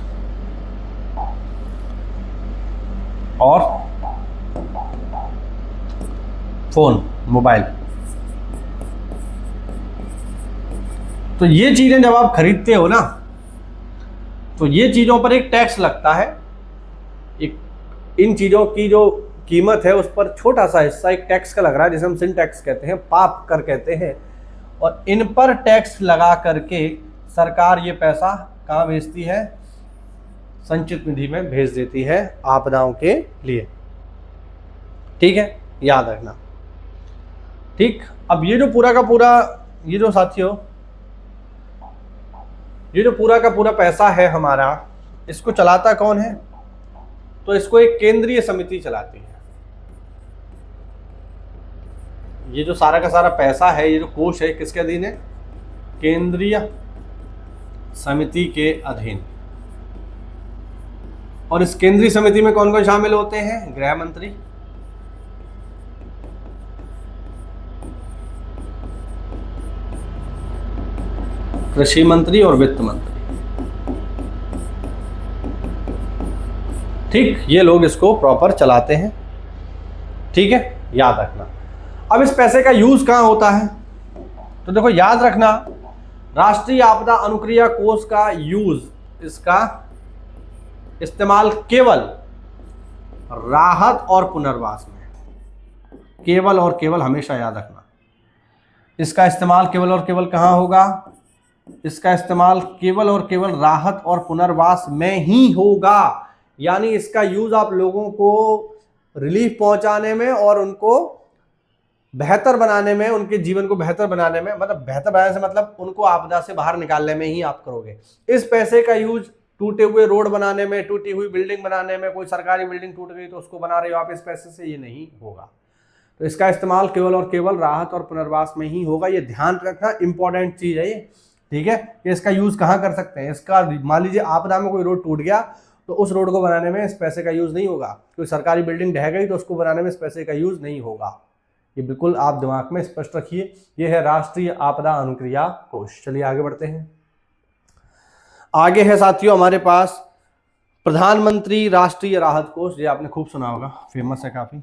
और फोन, मोबाइल। तो ये चीजें जब आप खरीदते हो ना, तो ये चीजों पर एक टैक्स लगता है। एक इन चीजों की जो कीमत है उस पर छोटा सा हिस्सा एक टैक्स का लग रहा है, जिसे हम सिन टैक्स कहते हैं, पाप कर कहते हैं। और इन पर टैक्स लगा करके सरकार ये पैसा कहाँ भेजती है, संचित निधि में भेज देती है आपदाओं के लिए। ठीक है, याद रखना। ठीक, अब ये जो पूरा का पूरा, ये जो साथियों, ये जो पूरा का पूरा पैसा है हमारा, इसको चलाता कौन है? तो इसको एक केंद्रीय समिति चलाती है। ये जो सारा का सारा पैसा है, ये जो कोष है, किसके अधीन है? केंद्रीय समिति के अधीन। और इस केंद्रीय समिति में कौन कौन शामिल होते हैं? गृह मंत्री, कृषि मंत्री और वित्त मंत्री। ठीक, ये लोग इसको प्रॉपर चलाते हैं। ठीक है, याद रखना। अब इस पैसे का यूज कहां होता है? तो देखो, याद रखना, राष्ट्रीय आपदा अनुक्रिया कोष का यूज, इसका इस्तेमाल केवल राहत और पुनर्वास में, केवल और केवल, हमेशा याद रखना। इसका इस्तेमाल केवल और केवल कहां होगा? इसका इस्तेमाल केवल और केवल राहत और पुनर्वास में ही होगा। यानी इसका यूज आप लोगों को रिलीफ पहुंचाने में और उनको बेहतर बनाने में, उनके जीवन को बेहतर बनाने में, मतलब बेहतर बनाने से मतलब उनको आपदा से बाहर निकालने में ही आप करोगे। इस पैसे का यूज टूटे हुए रोड बनाने में, टूटी हुई बिल्डिंग बनाने में, कोई सरकारी बिल्डिंग टूट गई तो उसको बना रहे हो आप इस पैसे से, ये नहीं होगा। तो इसका इस्तेमाल केवल और केवल राहत और पुनर्वास में ही होगा। ये ध्यान रखना, इंपॉर्टेंट चीज है ये। ठीक है, कि इसका यूज कहाँ कर सकते हैं? इसका, मान लीजिए आपदा में कोई रोड टूट गया तो उस रोड को बनाने में इस पैसे का यूज नहीं होगा। कोई सरकारी बिल्डिंग ढह गई तो उसको बनाने में इस पैसे का यूज नहीं होगा। ये बिल्कुल आप दिमाग में स्पष्ट रखिए। ये है राष्ट्रीय आपदा अनुक्रिया कोष। चलिए आगे बढ़ते हैं। आगे है साथियों हमारे पास प्रधानमंत्री राष्ट्रीय राहत कोष। ये आपने खूब सुना होगा, फेमस है काफी।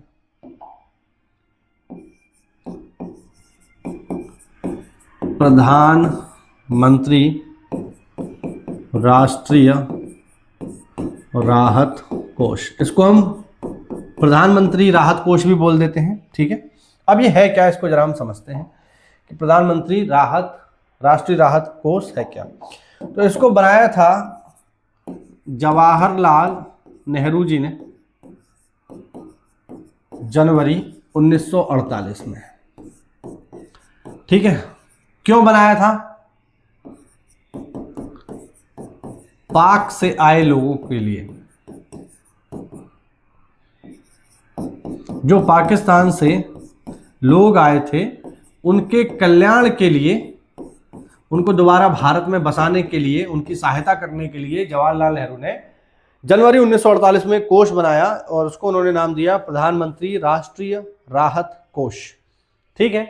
प्रधानमंत्री राष्ट्रीय राहत कोष, इसको हम प्रधानमंत्री राहत कोष भी बोल देते हैं। ठीक है, अब ये है क्या, इसको जरा हम समझते हैं कि प्रधानमंत्री राष्ट्रीय राहत कोष है क्या। तो इसको बनाया था जवाहरलाल नेहरू जी ने जनवरी 1948 में। ठीक है, क्यों बनाया था? पाक से आए लोगों के लिए, जो पाकिस्तान से लोग आए थे, उनके कल्याण के लिए, उनको दोबारा भारत में बसाने के लिए, उनकी सहायता करने के लिए जवाहरलाल नेहरू ने जनवरी 1948 में कोष बनाया और उसको उन्होंने नाम दिया प्रधानमंत्री राष्ट्रीय राहत कोष। ठीक है,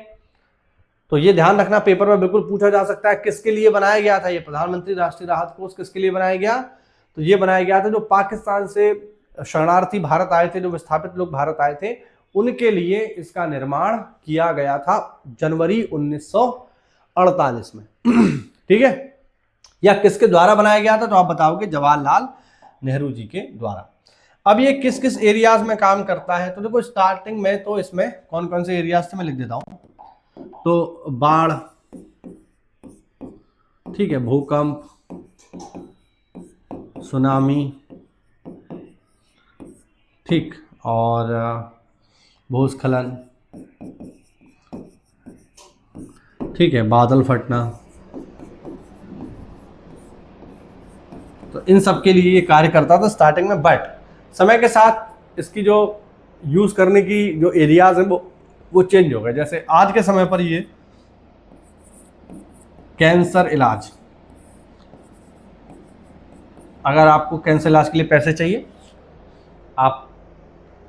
तो ये ध्यान रखना, पेपर में बिल्कुल पूछा जा सकता है किसके लिए बनाया गया था ये प्रधानमंत्री राष्ट्रीय राहत कोष, किसके लिए बनाया गया? तो ये बनाया गया था जो पाकिस्तान से शरणार्थी भारत आए थे, जो विस्थापित लोग भारत आए थे, उनके लिए इसका निर्माण किया गया था जनवरी 1948 में। ठीक है, या किसके द्वारा बनाया गया था? तो आप बताओगे जवाहरलाल नेहरू जी के द्वारा। अब ये किस किस एरियाज में काम करता है? तो देखो, स्टार्टिंग में तो इसमें कौन कौन से एरियाज थे मैं लिख देता हूं। तो बाढ़, ठीक है, भूकंप, सुनामी, ठीक, और भूस्खलन, ठीक है, बादल फटना, तो इन सब के लिए ये कार्य करता था स्टार्टिंग में। बट समय के साथ इसकी जो यूज करने की जो एरियाज हैं वो चेंज हो गए। जैसे आज के समय पर ये कैंसर इलाज, अगर आपको कैंसर इलाज के लिए पैसे चाहिए, आप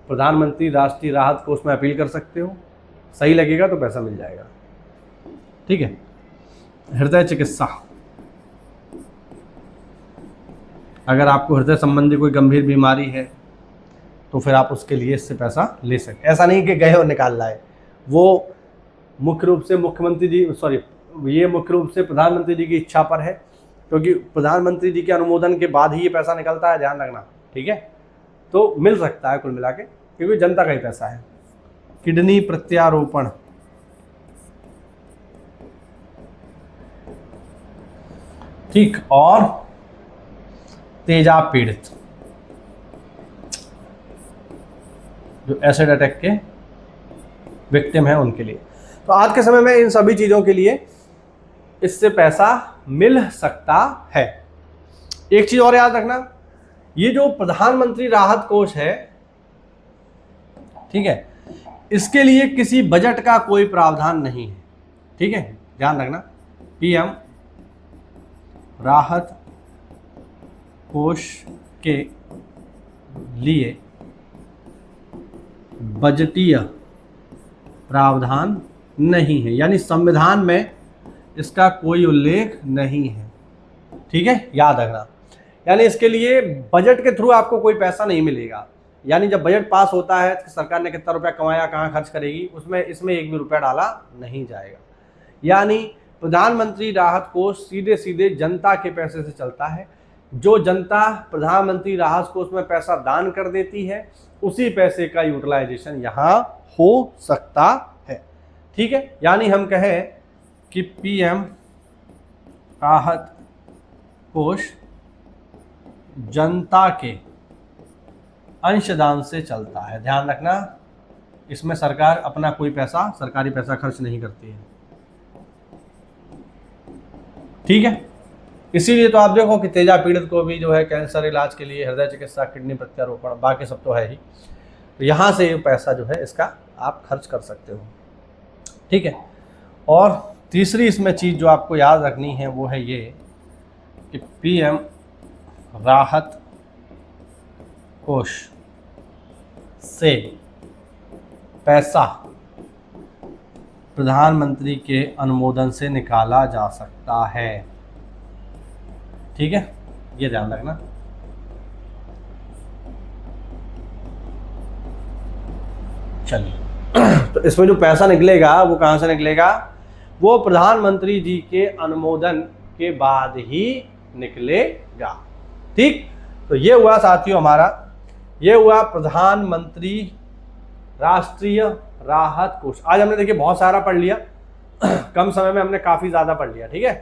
प्रधानमंत्री राष्ट्रीय राहत कोष में अपील कर सकते हो, सही लगेगा तो पैसा मिल जाएगा। ठीक है, हृदय चिकित्सा, अगर आपको हृदय संबंधी कोई गंभीर बीमारी है तो फिर आप उसके लिए इससे पैसा ले सकते। ऐसा नहीं कि गए और निकाल लाए, वो मुख्य रूप से मुख्यमंत्री जी, ये मुख्य रूप से प्रधानमंत्री जी की इच्छा पर है, क्योंकि प्रधानमंत्री जी के अनुमोदन के बाद ही ये पैसा निकलता है, ध्यान रखना। ठीक है, तो मिल सकता है कुल मिला के, क्योंकि जनता का ही पैसा है। किडनी प्रत्यारोपण, ठीक, और तेजाब पीड़ित, जो एसिड अटैक के विक्टिम हैं उनके लिए। तो आज के समय में इन सभी चीज़ों के लिए इससे पैसा मिल सकता है। एक चीज़ और याद रखना, ये जो प्रधानमंत्री राहत कोष है, ठीक है, इसके लिए किसी बजट का कोई प्रावधान नहीं है। ठीक है, ध्यान रखना, पीएम राहत कोष के लिए बजटीय प्रावधान नहीं है, यानी संविधान में इसका कोई उल्लेख नहीं है। ठीक है, याद रखना, यानी इसके लिए बजट के थ्रू आपको कोई पैसा नहीं मिलेगा। यानी जब बजट पास होता है तो सरकार ने कितना रुपया कमाया, कहाँ खर्च करेगी, उसमें इसमें एक भी रुपया डाला नहीं जाएगा। यानी प्रधानमंत्री राहत कोष सीधे सीधे जनता के पैसे से चलता है। जो जनता प्रधानमंत्री राहत कोष में पैसा दान कर देती है, उसी पैसे का यूटिलाइजेशन यहाँ हो सकता है। ठीक है, यानी हम कहें कि पीएम राहत कोष जनता के अंशदान से चलता है। ध्यान रखना, इसमें सरकार अपना कोई पैसा, सरकारी पैसा खर्च नहीं करती है। ठीक है, इसीलिए तो आप देखो कि तेजा पीड़ित को भी जो है कैंसर इलाज के लिए हृदय चिकित्सा, किडनी प्रत्यारोपण, बाकी सब तो है ही, तो यहाँ से ये पैसा जो है इसका आप खर्च कर सकते हो। ठीक है, और तीसरी इसमें चीज़ जो आपको याद रखनी है वो है ये कि पीएम राहत कोष से पैसा प्रधानमंत्री के अनुमोदन से निकाला जा सकता है। ठीक है, ये ध्यान रखना। चलिए, तो इसमें जो पैसा निकलेगा वो कहाँ से निकलेगा, वो प्रधानमंत्री जी के अनुमोदन के बाद ही निकलेगा। ठीक, तो ये हुआ साथियों हमारा, ये हुआ प्रधानमंत्री राष्ट्रीय राहत कोष। आज हमने देखिए बहुत सारा पढ़ लिया, कम समय में हमने काफ़ी ज़्यादा पढ़ लिया। ठीक है,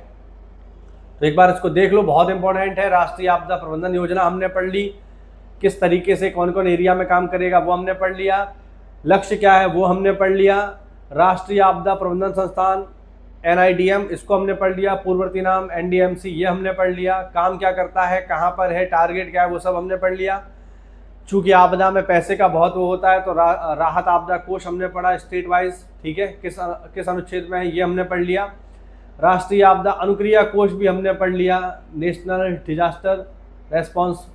तो एक बार इसको देख लो, बहुत इंपॉर्टेंट है। राष्ट्रीय आपदा प्रबंधन योजना हमने पढ़ ली, किस तरीके से कौन कौन एरिया में काम करेगा वो हमने पढ़ लिया, लक्ष्य क्या है वो हमने पढ़ लिया, राष्ट्रीय आपदा प्रबंधन संस्थान NIDM इसको हमने पढ़ लिया, पूर्ववर्ती नाम NDMC ये हमने पढ़ लिया, काम क्या करता है, कहाँ पर है, टारगेट क्या है, वो सब हमने पढ़ लिया। चूंकि आपदा में पैसे का बहुत वो होता है तो राहत आपदा कोष हमने पढ़ा स्टेट वाइज। ठीक है, किस अनुच्छेद में है ये हमने पढ़ लिया। राष्ट्रीय आपदा अनुक्रिया कोष भी हमने पढ़ लिया, नेशनल डिजास्टर रेस्पॉन्स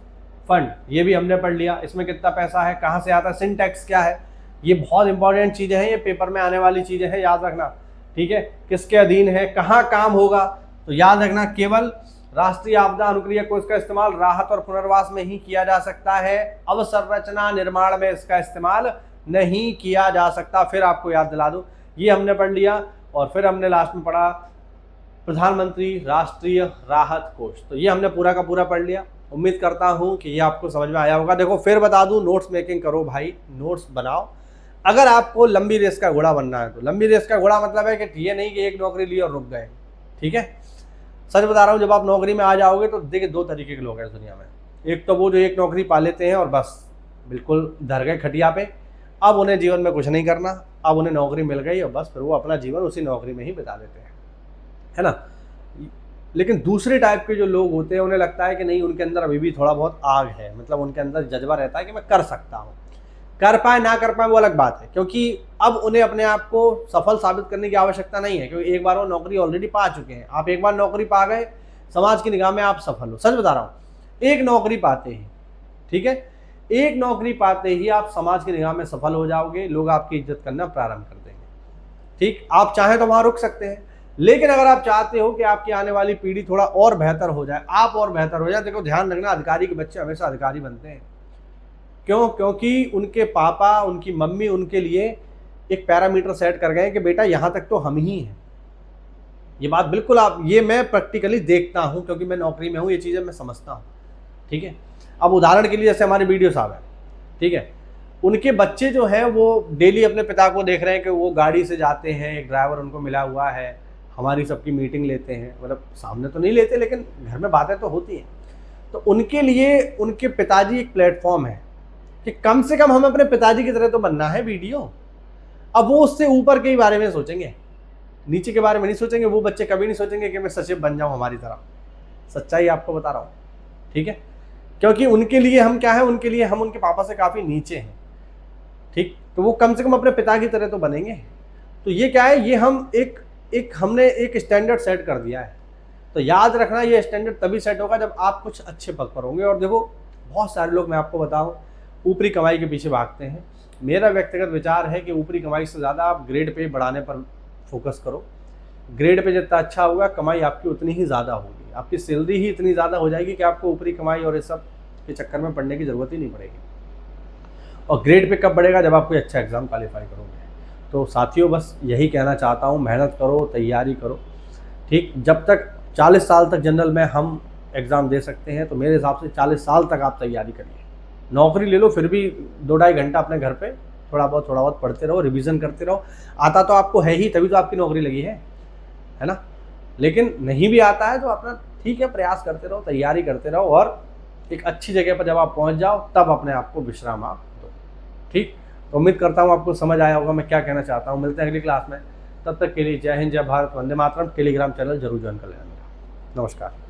फंड ये भी हमने पढ़ लिया। इसमें कितना पैसा है, कहाँ से आता है, सिंटैक्स क्या है, ये बहुत इंपॉर्टेंट चीज़ें हैं, ये पेपर में आने वाली चीज़ें हैं, याद रखना। ठीक है, किसके अधीन है, कहाँ काम होगा, तो याद रखना केवल राष्ट्रीय आपदा अनुक्रिया कोष का इस्तेमाल राहत और पुनर्वास में ही किया जा सकता है, अवसंरचना निर्माण में इसका इस्तेमाल नहीं किया जा सकता। फिर आपको याद दिला दूं, ये हमने पढ़ लिया और फिर हमने लास्ट में पढ़ा प्रधानमंत्री राष्ट्रीय राहत कोष। तो ये हमने पूरा का पूरा पढ़ लिया। उम्मीद करता हूँ कि ये आपको समझ में आया होगा। देखो फिर बता दूँ, नोट्स मेकिंग करो भाई, नोट्स बनाओ। अगर आपको लंबी रेस का घोड़ा बनना है तो लंबी रेस का घोड़ा मतलब है कि ये नहीं कि एक नौकरी ली और रुक गए। ठीक है, सच बता रहा हूँ, जब आप नौकरी में आ जाओगे तो देखिए दो तरीके के लोग हैं दुनिया में। एक तो वो जो एक नौकरी पा लेते हैं और बस बिल्कुल धर गए खटिया पे, अब उन्हें जीवन में कुछ नहीं करना, अब उन्हें नौकरी मिल गई और बस फिर वो अपना जीवन उसी नौकरी में ही बिता देते हैं, है ना। लेकिन दूसरे टाइप के जो लोग होते हैं उन्हें लगता है कि नहीं, उनके अंदर अभी भी थोड़ा बहुत आग है, मतलब उनके अंदर जज्बा रहता है कि मैं कर सकता हूँ। कर पाए ना कर पाए वो अलग बात है, क्योंकि अब उन्हें अपने आप को सफल साबित करने की आवश्यकता नहीं है, क्योंकि एक बार वो नौकरी ऑलरेडी पा चुके हैं। आप एक बार नौकरी पा गए, समाज की निगाह में आप सफल हो। सच बता रहा हूँ, एक नौकरी पाते ही, ठीक है, एक नौकरी पाते ही आप समाज की निगाह में सफल हो जाओगे, लोग आपकी इज्जत करना प्रारंभ कर देंगे। ठीक, आप चाहें तो वहां रुक सकते हैं, लेकिन अगर आप चाहते हो कि आपकी आने वाली पीढ़ी थोड़ा और बेहतर हो जाए, आप और बेहतर हो जाए, देखो ध्यान रखना, अधिकारी के बच्चे हमेशा अधिकारी बनते हैं। क्यों? क्योंकि उनके पापा, उनकी मम्मी उनके लिए एक पैरामीटर सेट कर गए कि बेटा यहाँ तक तो हम ही हैं। ये बात बिल्कुल आप, ये मैं प्रैक्टिकली देखता हूँ क्योंकि मैं नौकरी में हूँ, ये चीज़ें मैं समझता हूँ। ठीक है, अब उदाहरण के लिए जैसे हमारे वीडियो साहब हैं, ठीक है, उनके बच्चे जो हैं वो डेली अपने पिता को देख रहे हैं कि वो गाड़ी से जाते हैं, एक ड्राइवर उनको मिला हुआ है, हमारी सबकी मीटिंग लेते हैं, मतलब सामने तो नहीं लेते लेकिन घर में बातें तो होती हैं। तो उनके लिए उनके पिताजी एक प्लेटफॉर्म है कि कम से कम हमें अपने पिताजी की तरह तो बनना है वीडियो। अब वो उससे ऊपर के बारे में सोचेंगे, नीचे के बारे में नहीं सोचेंगे। वो बच्चे कभी नहीं सोचेंगे कि मैं सचिव बन जाऊं हमारी तरह। सच्चाई आपको बता रहा हूँ, ठीक है। क्योंकि उनके लिए हम क्या है, उनके लिए हम उनके पापा से काफ़ी नीचे हैं, ठीक। तो वो कम से कम अपने पिता की तरह तो बनेंगे। तो ये क्या है, ये हम हमने एक स्टैंडर्ड सेट कर दिया है। तो याद रखना, ये स्टैंडर्ड तभी सेट होगा जब आप कुछ अच्छे पद पर होंगे। और देखो बहुत सारे लोग, मैं आपको बताऊं, ऊपरी कमाई के पीछे भागते हैं। मेरा व्यक्तिगत विचार है कि ऊपरी कमाई से ज़्यादा आप ग्रेड पे बढ़ाने पर फोकस करो। ग्रेड पे जितना अच्छा होगा, कमाई आपकी उतनी ही ज़्यादा होगी। आपकी सैलरी ही इतनी ज़्यादा हो जाएगी कि आपको ऊपरी कमाई और इस सब के चक्कर में पड़ने की ज़रूरत ही नहीं पड़ेगी। और ग्रेड पे कब बढ़ेगा, जब आप कोई अच्छा एग्ज़ाम क्वालिफाई करोगे। तो साथियों, बस यही कहना चाहता हूँ, मेहनत करो, तैयारी करो, ठीक। जब तक 40 साल तक जनरल में हम एग्ज़ाम दे सकते हैं, तो मेरे हिसाब से 40 साल तक आप तैयारी करिए। नौकरी ले लो, फिर भी 2-2.5 घंटा अपने घर पे थोड़ा बहुत पढ़ते रहो, रिवीजन करते रहो। आता तो आपको है ही, तभी तो आपकी नौकरी लगी है ना। लेकिन नहीं भी आता है तो अपना ठीक है, प्रयास करते रहो, तैयारी करते रहो, और एक अच्छी जगह पर जब आप पहुंच जाओ, तब अपने आप को विश्राम आप दो, ठीक। तो उम्मीद करता हूँ आपको समझ आया होगा मैं क्या कहना चाहता हूँ। मिलते हैं अगली क्लास में, तब तक के लिए जय हिंद, जय भारत, वंदे मातरम। टेलीग्राम चैनल जरूर ज्वाइन कर लेना मेरा। नमस्कार।